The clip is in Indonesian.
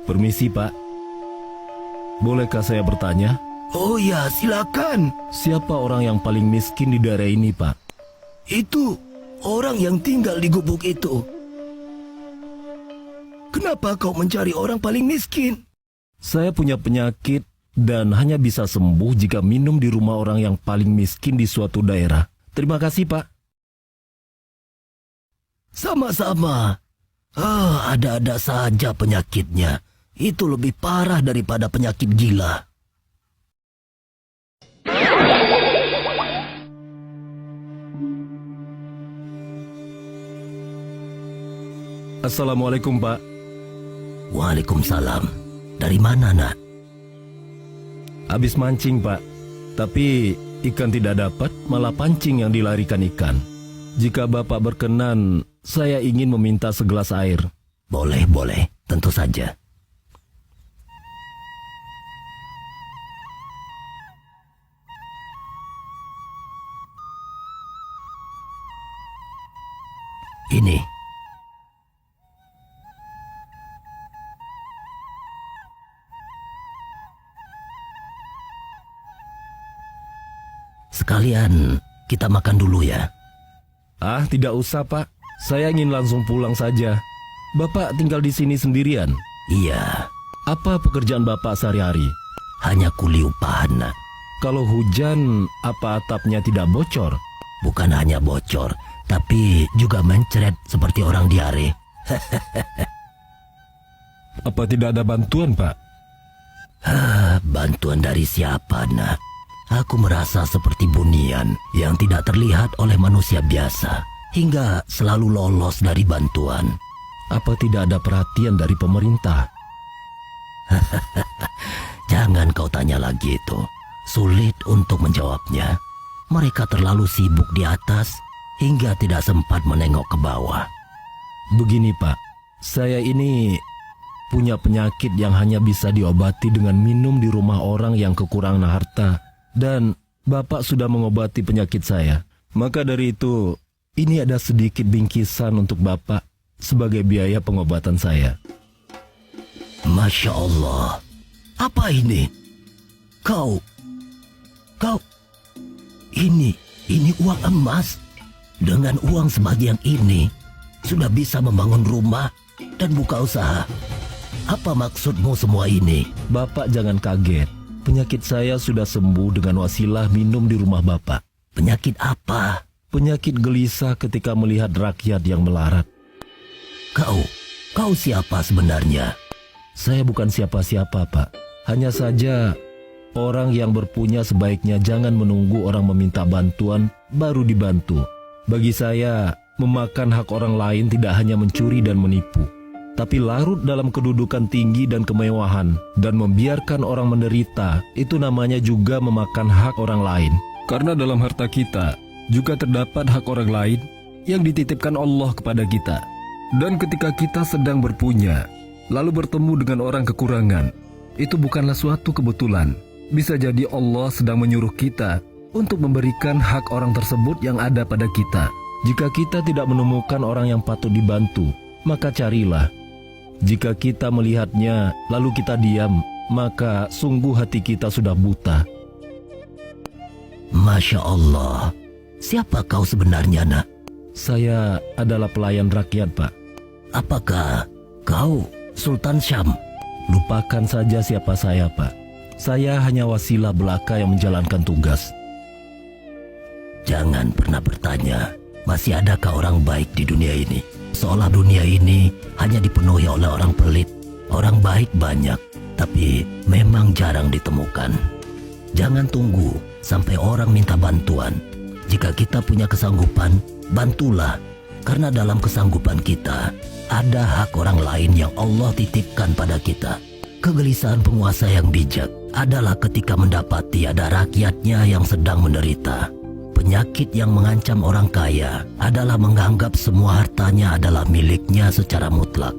Permisi, Pak. Bolehkah saya bertanya? Oh ya, silakan. Siapa orang yang paling miskin di daerah ini, Pak? Itu orang yang tinggal di gubuk itu. Kenapa kau mencari orang paling miskin? Saya punya penyakit dan hanya bisa sembuh jika minum di rumah orang yang paling miskin di suatu daerah. Terima kasih, Pak. Sama-sama. Ada-ada saja penyakitnya. Itu lebih parah daripada penyakit gila. Assalamualaikum, Pak. Waalaikumsalam. Dari mana, nak? Habis mancing, Pak. Tapi ikan tidak dapat, malah pancing yang dilarikan ikan. Jika Bapak berkenan, saya ingin meminta segelas air. Boleh, boleh. Tentu saja. Ini. Sekalian kita makan dulu ya. Ah, tidak usah, Pak. Saya ingin langsung pulang saja. Bapak tinggal di sini sendirian. Iya, Apa pekerjaan Bapak sehari-hari? hanya kuli upahan, nak. Kalau hujan, apa atapnya tidak bocor? Bukan hanya bocor, tapi juga mencret seperti orang diare. Apa tidak ada bantuan, Pak? Bantuan dari siapa, nak? Aku merasa seperti bunian yang tidak terlihat oleh manusia biasa, hingga selalu lolos dari bantuan. Apa tidak ada perhatian dari pemerintah? Jangan kau tanya lagi itu. Sulit untuk menjawabnya. Mereka terlalu sibuk di atas hingga tidak sempat menengok ke bawah. Begini, Pak. Saya ini punya penyakit yang hanya bisa diobati dengan minum di rumah orang yang kekurangan harta. Dan Bapak sudah mengobati penyakit saya. Maka dari itu, ini ada sedikit bingkisan untuk Bapak sebagai biaya pengobatan saya. Masya Allah. Apa ini? Kau, ini uang emas. Dengan uang sebagian ini, sudah bisa membangun rumah dan buka usaha. Apa maksudmu semua ini? Bapak jangan kaget. Penyakit saya sudah sembuh dengan wasilah minum di rumah Bapak. Penyakit apa? Penyakit gelisah ketika melihat rakyat yang melarat. Kau siapa sebenarnya? Saya bukan siapa-siapa, Pak. Hanya saja orang yang berpunya sebaiknya jangan menunggu orang meminta bantuan baru dibantu. Bagi saya, memakan hak orang lain tidak hanya mencuri dan menipu, tapi larut dalam kedudukan tinggi dan kemewahan dan membiarkan orang menderita, itu namanya juga memakan hak orang lain. Karena dalam harta kita juga terdapat hak orang lain yang dititipkan Allah kepada kita. Dan ketika kita sedang berpunya, lalu bertemu dengan orang kekurangan, itu bukanlah suatu kebetulan. Bisa jadi Allah sedang menyuruh kita untuk memberikan hak orang tersebut yang ada pada kita. Jika kita tidak menemukan orang yang patut dibantu, maka carilah. Jika kita melihatnya, lalu kita diam, maka sungguh hati kita sudah buta. Masya Allah. Siapa kau sebenarnya, nak? Saya adalah pelayan rakyat, Pak. Apakah kau Sultan Syam? Lupakan saja siapa saya, Pak. Saya hanya wasilah belaka yang menjalankan tugas. Jangan pernah bertanya, masih adakah orang baik di dunia ini? Seolah dunia ini hanya dipenuhi oleh orang pelit. Orang baik banyak, tapi memang jarang ditemukan. Jangan tunggu sampai orang minta bantuan. Jika kita punya kesanggupan, bantulah. Karena dalam kesanggupan kita, ada hak orang lain yang Allah titipkan pada kita. Kegelisahan penguasa yang bijak adalah ketika mendapati ada rakyatnya yang sedang menderita. Penyakit yang mengancam orang kaya adalah menganggap semua hartanya adalah miliknya secara mutlak.